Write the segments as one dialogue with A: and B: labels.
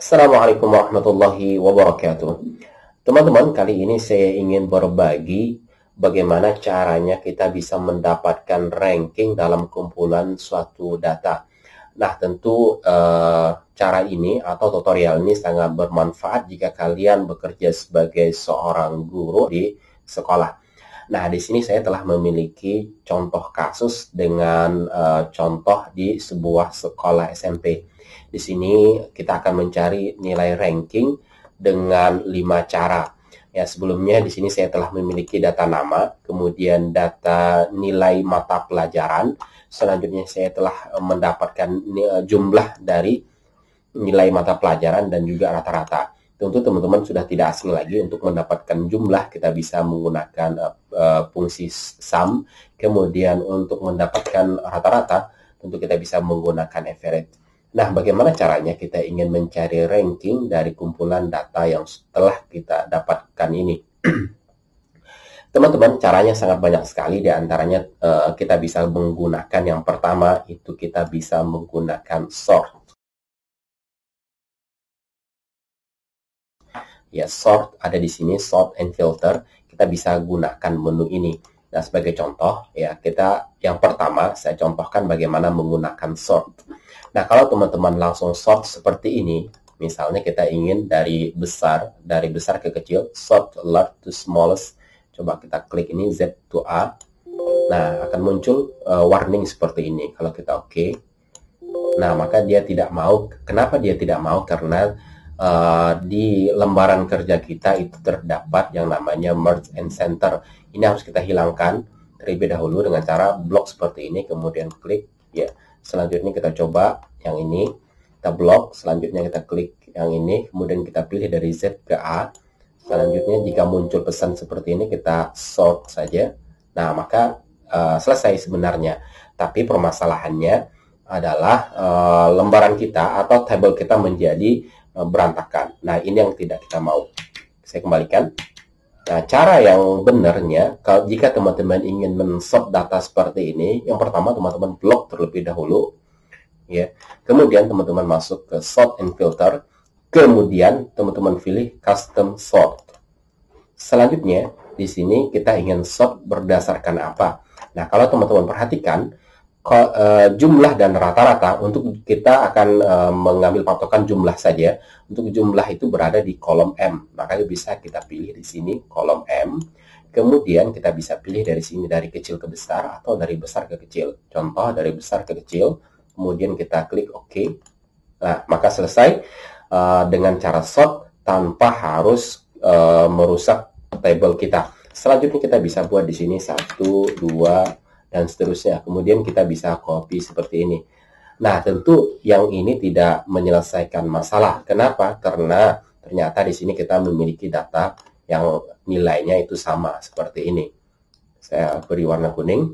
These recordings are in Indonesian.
A: Assalamualaikum warahmatullahi wabarakatuh. Teman-teman, kali ini saya ingin berbagi bagaimana caranya kita bisa mendapatkan ranking dalam kumpulan suatu data. Nah, tentu cara ini atau tutorial ini sangat bermanfaat jika kalian bekerja sebagai seorang guru di sekolah. Nah, di sini saya telah memiliki contoh kasus dengan contoh di sebuah sekolah SMP. Di sini kita akan mencari nilai ranking dengan 5 cara. Ya, sebelumnya di sini saya telah memiliki data nama, kemudian data nilai mata pelajaran. Selanjutnya saya telah mendapatkan jumlah dari nilai mata pelajaran dan juga rata-rata. Tentu teman-teman sudah tidak asing lagi untuk mendapatkan jumlah kita bisa menggunakan fungsi sum. Kemudian untuk mendapatkan rata-rata tentu kita bisa menggunakan average. Nah, bagaimana caranya kita ingin mencari ranking dari kumpulan data yang telah kita dapatkan ini? Teman-teman, caranya sangat banyak sekali. Di antaranya kita bisa menggunakan yang pertama itu kita bisa menggunakan sort. Ya, sort ada di sini, sort and filter. Kita bisa gunakan menu ini. Nah, sebagai contoh, ya yang pertama saya contohkan bagaimana menggunakan sort. Nah, kalau teman-teman langsung sort seperti ini, misalnya kita ingin dari besar ke kecil, sort large to smallest. Coba kita klik ini Z to A. Nah, akan muncul warning seperti ini. Kalau kita oke. Nah, maka dia tidak mau. Kenapa dia tidak mau? Karena di lembaran kerja kita itu terdapat yang namanya merge and center. Ini harus kita hilangkan terlebih dahulu dengan cara blok seperti ini, kemudian klik ya. Selanjutnya kita coba yang ini, kita blok, selanjutnya kita klik yang ini, kemudian kita pilih dari Z ke A. Selanjutnya jika muncul pesan seperti ini kita sort saja. Nah, maka selesai sebenarnya. Tapi permasalahannya adalah lembaran kita atau table kita menjadi berantakan. Nah, ini yang tidak kita mau. Saya kembalikan. Nah, cara yang benarnya, jika teman-teman ingin men-sort data seperti ini, yang pertama teman-teman blok terlebih dahulu, ya. Kemudian teman-teman masuk ke sort and filter, kemudian teman-teman pilih custom sort. Selanjutnya, di sini kita ingin sort berdasarkan apa? Nah, kalau teman-teman perhatikan, jumlah dan rata-rata untuk kita akan mengambil patokan jumlah saja. Untuk jumlah itu berada di kolom M, makanya bisa kita pilih di sini kolom M. Kemudian kita bisa pilih dari sini dari kecil ke besar atau dari besar ke kecil. Contoh dari besar ke kecil, kemudian kita klik OK. Nah, maka selesai dengan cara sort tanpa harus merusak table kita. Selanjutnya kita bisa buat di sini 1, 2 dan seterusnya. Kemudian kita bisa copy seperti ini. Nah, tentu yang ini tidak menyelesaikan masalah. Kenapa? Karena ternyata di sini kita memiliki data yang nilainya itu sama seperti ini. Saya beri warna kuning.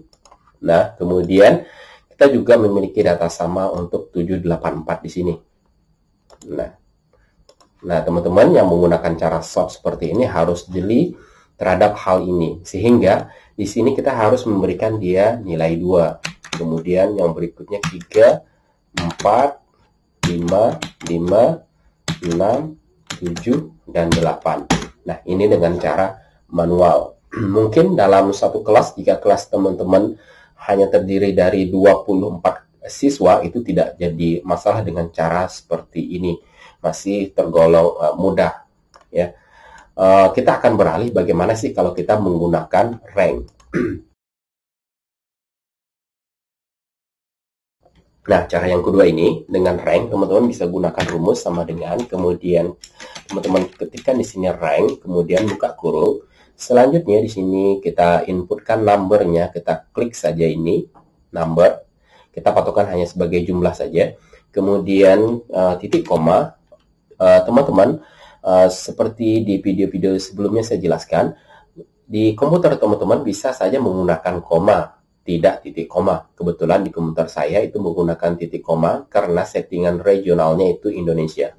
A: Nah, kemudian kita juga memiliki data sama untuk 784 di sini. Nah, teman-teman yang menggunakan cara sort seperti ini harus jeli terhadap hal ini. Sehingga di sini kita harus memberikan dia nilai 2. Kemudian yang berikutnya 3, 4, 5, 6, 7, dan 8. Nah, ini dengan cara manual. Mungkin dalam satu kelas, jika kelas teman-teman hanya terdiri dari 24 siswa, itu tidak jadi masalah dengan cara seperti ini. Masih tergolong mudah, ya. Kita akan beralih bagaimana sih kalau kita menggunakan rank. Nah, cara yang kedua ini dengan rank, teman-teman bisa gunakan rumus sama dengan, kemudian teman-teman ketikkan di sini rank, kemudian buka kurung. Selanjutnya di sini kita inputkan numbernya, kita klik saja ini number, kita patokan hanya sebagai jumlah saja. Kemudian titik koma, teman-teman. Seperti di video-video sebelumnya saya jelaskan, di komputer teman-teman bisa saja menggunakan koma, tidak titik koma. Kebetulan di komputer saya itu menggunakan titik koma karena settingan regionalnya itu Indonesia.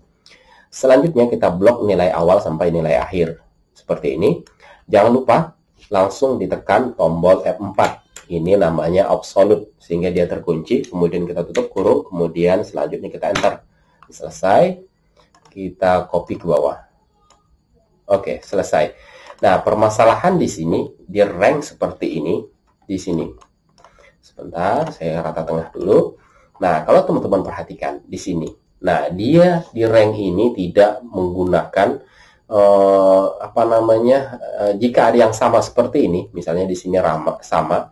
A: Selanjutnya kita blok nilai awal sampai nilai akhir. Seperti ini. Jangan lupa langsung ditekan tombol F4. Ini namanya absolute, sehingga dia terkunci. Kemudian kita tutup kurung, kemudian selanjutnya kita enter. Selesai. kita copy ke bawah. Oke, selesai. Nah, permasalahan di sini, di rank seperti ini, di sini. Sebentar, saya rata tengah dulu. Nah, kalau teman-teman perhatikan di sini. Nah, dia di rank ini tidak menggunakan jika ada yang sama seperti ini, misalnya di sini sama,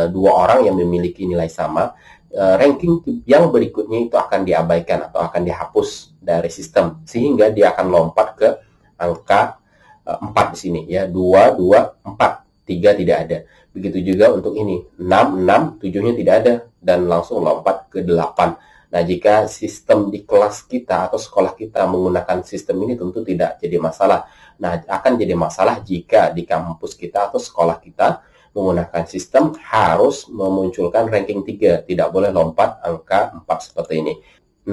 A: dua orang yang memiliki nilai sama, ranking yang berikutnya itu akan diabaikan atau akan dihapus dari sistem, sehingga dia akan lompat ke angka 4 di sini ya, 2, 2, 4, 3 tidak ada. Begitu juga untuk ini, 6, 6, 7-nya tidak ada, dan langsung lompat ke 8. Nah, jika sistem di kelas kita atau sekolah kita menggunakan sistem ini tentu tidak jadi masalah. Nah, akan jadi masalah jika di kampus kita atau sekolah kita menggunakan sistem harus memunculkan ranking 3, tidak boleh lompat angka 4 seperti ini.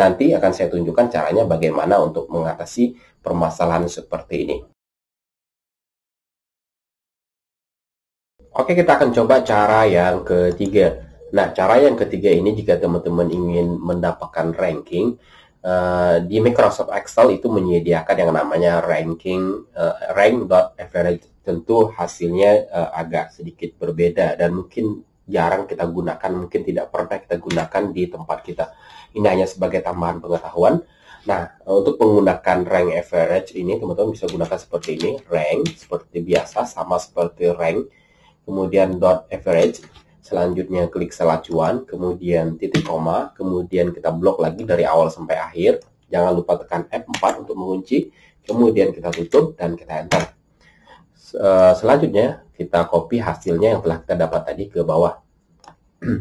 A: Nanti akan saya tunjukkan caranya bagaimana untuk mengatasi permasalahan seperti ini. Oke, kita akan coba cara yang ketiga. Nah, cara yang ketiga ini jika teman-teman ingin mendapatkan ranking, di Microsoft Excel itu menyediakan yang namanya rank.average. Tentu hasilnya agak sedikit berbeda dan mungkin jarang kita gunakan, mungkin tidak pernah kita gunakan di tempat kita. Ini hanya sebagai tambahan pengetahuan. Nah, untuk menggunakan rank average ini, teman-teman bisa gunakan seperti ini, rank seperti biasa, sama seperti rank, kemudian dot average. Selanjutnya klik sel acuan, kemudian titik koma, kemudian kita blok lagi dari awal sampai akhir. Jangan lupa tekan F4 untuk mengunci, kemudian kita tutup dan kita enter. Selanjutnya kita copy hasilnya yang telah kita dapat tadi ke bawah.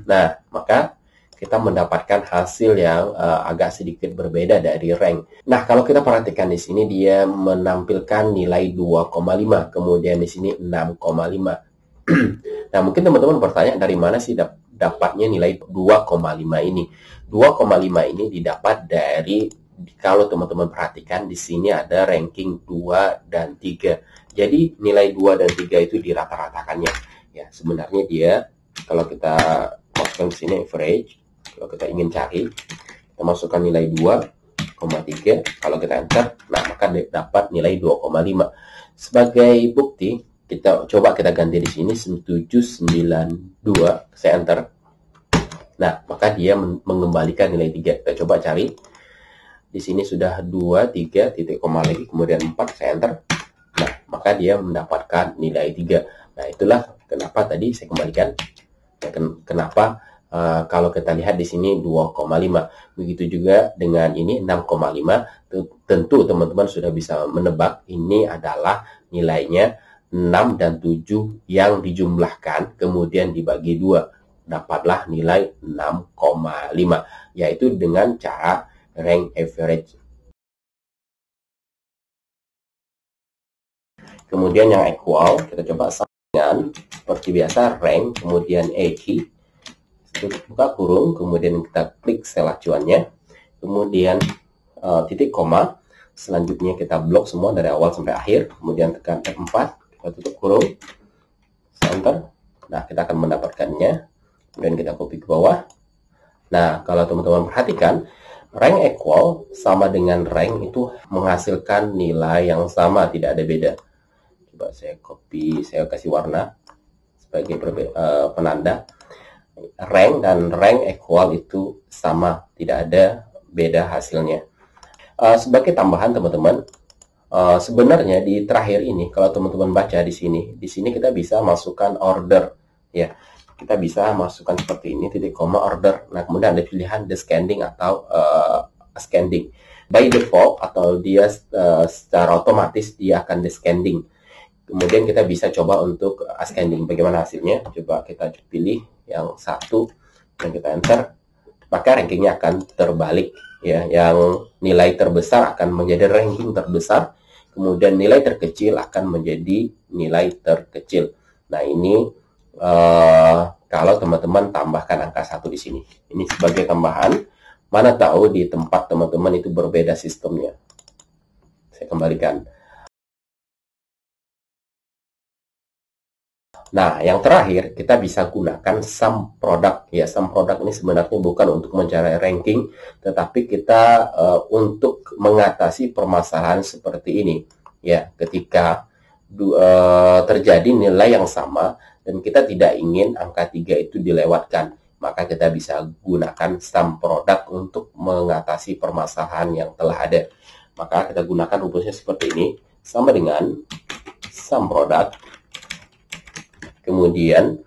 A: Nah, maka kita mendapatkan hasil yang agak sedikit berbeda dari rank. Nah, kalau kita perhatikan di sini dia menampilkan nilai 2,5, kemudian di sini 6,5. Nah, mungkin teman-teman bertanya dari mana sih dapatnya nilai 2,5 ini? 2,5 ini didapat dari, kalau teman-teman perhatikan di sini ada ranking 2 dan 3. Jadi nilai 2 dan 3 itu dirata-ratakannya. Ya, sebenarnya dia kalau kita masukkan ke sini average, kalau kita ingin cari, kita masukkan nilai 2,3, kalau kita enter, nah maka dapat nilai 2,5. Sebagai bukti, kita ganti di sini 792, saya enter. Nah, maka dia mengembalikan nilai 3. Kita coba cari. Di sini sudah 2, 3, titik koma lagi, kemudian 4, saya enter. Nah, maka dia mendapatkan nilai 3. Nah, itulah kenapa tadi saya kembalikan. Kenapa kalau kita lihat di sini 2,5. Begitu juga dengan ini 6,5. Tentu teman-teman sudah bisa menebak ini adalah nilainya 6 dan 7 yang dijumlahkan kemudian dibagi 2, dapatlah nilai 6,5, yaitu dengan cara rank average. Kemudian yang equal kita coba dengan seperti biasa rank, kemudian key, buka kurung, kemudian kita klik sel acuannya, kemudian titik koma, selanjutnya kita blok semua dari awal sampai akhir, kemudian tekan F4, kita tutup kurung, enter. Nah, kita akan mendapatkannya, kemudian kita copy ke bawah. Nah, kalau teman-teman perhatikan, rank equal sama dengan rank itu menghasilkan nilai yang sama, tidak ada beda. Coba saya copy, saya kasih warna sebagai penanda. Rank dan rank equal itu sama, tidak ada beda hasilnya. Sebagai tambahan teman-teman, sebenarnya di terakhir ini, kalau teman-teman baca di sini kita bisa masukkan order, ya. Kita bisa masukkan seperti ini, titik koma order. Nah, kemudian ada pilihan descending atau ascending. By default atau dia secara otomatis dia akan descending. Kemudian kita bisa coba untuk ascending. Bagaimana hasilnya? Coba kita pilih yang satu dan kita enter. Maka rankingnya akan terbalik, ya. Yang nilai terbesar akan menjadi ranking terbesar, kemudian nilai terkecil akan menjadi nilai terkecil. Nah, ini kalau teman-teman tambahkan angka 1 di sini. Ini sebagai tambahan. Mana tahu di tempat teman-teman itu berbeda sistemnya. Saya kembalikan. Nah, yang terakhir kita bisa gunakan sum product. Ya, sum product ini sebenarnya bukan untuk mencari ranking, tetapi kita untuk mengatasi permasalahan seperti ini. Ya, ketika terjadi nilai yang sama dan kita tidak ingin angka 3 itu dilewatkan, maka kita bisa gunakan sum product untuk mengatasi permasalahan yang telah ada. Maka kita gunakan rumusnya seperti ini, sama dengan sum product. Kemudian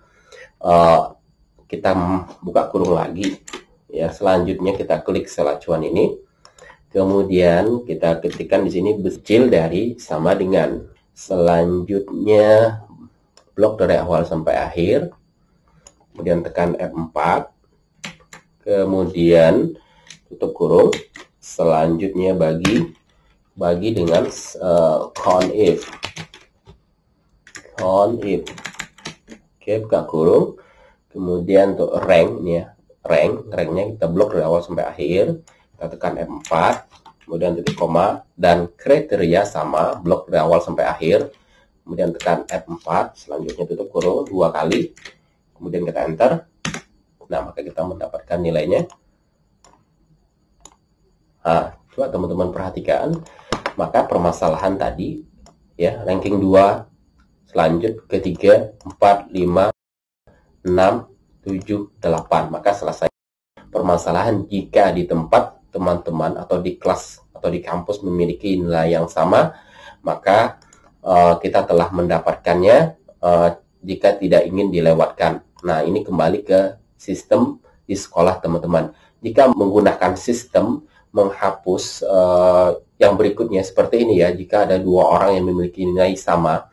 A: kita buka kurung lagi. Ya, selanjutnya kita klik sel acuan ini. Kemudian kita ketikkan di sini kecil dari sama dengan. Selanjutnya blok dari awal sampai akhir. Kemudian tekan F4. Kemudian tutup kurung. Selanjutnya bagi dengan conif. Oke, buka kurung. Kemudian untuk rank nih ya, ranknya kita blok dari awal sampai akhir. Kita tekan F4, kemudian titik koma, dan kriteria sama, blok dari awal sampai akhir. Kemudian tekan F4, selanjutnya tutup kurung 2 kali. Kemudian kita enter. Nah, maka kita mendapatkan nilainya. Nah, coba teman-teman perhatikan. Maka permasalahan tadi, ya, ranking 2, selanjut ke 3, 4, 5, 6, 7, 8. Maka selesai permasalahan jika di tempat teman-teman atau di kelas atau di kampus memiliki nilai yang sama, maka kita telah mendapatkannya jika tidak ingin dilewatkan. Nah, ini kembali ke sistem di sekolah teman-teman. Jika menggunakan sistem menghapus yang berikutnya seperti ini ya, jika ada 2 orang yang memiliki nilai sama,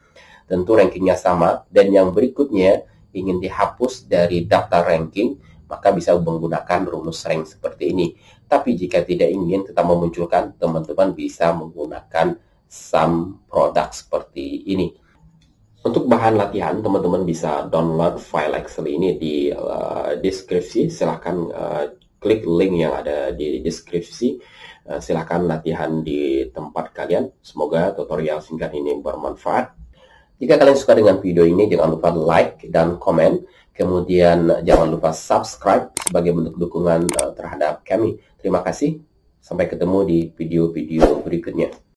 A: tentu rankingnya sama, dan yang berikutnya ingin dihapus dari daftar ranking, maka bisa menggunakan rumus rank seperti ini. Tapi jika tidak ingin tetap memunculkan, teman-teman bisa menggunakan sum product seperti ini. Untuk bahan latihan, teman-teman bisa download file Excel ini di deskripsi. Silahkan klik link yang ada di deskripsi. Silahkan latihan di tempat kalian. Semoga tutorial singkat ini bermanfaat. Jika kalian suka dengan video ini, jangan lupa like dan komen. Kemudian jangan lupa subscribe sebagai bentuk dukungan terhadap kami. Terima kasih. Sampai ketemu di video-video berikutnya.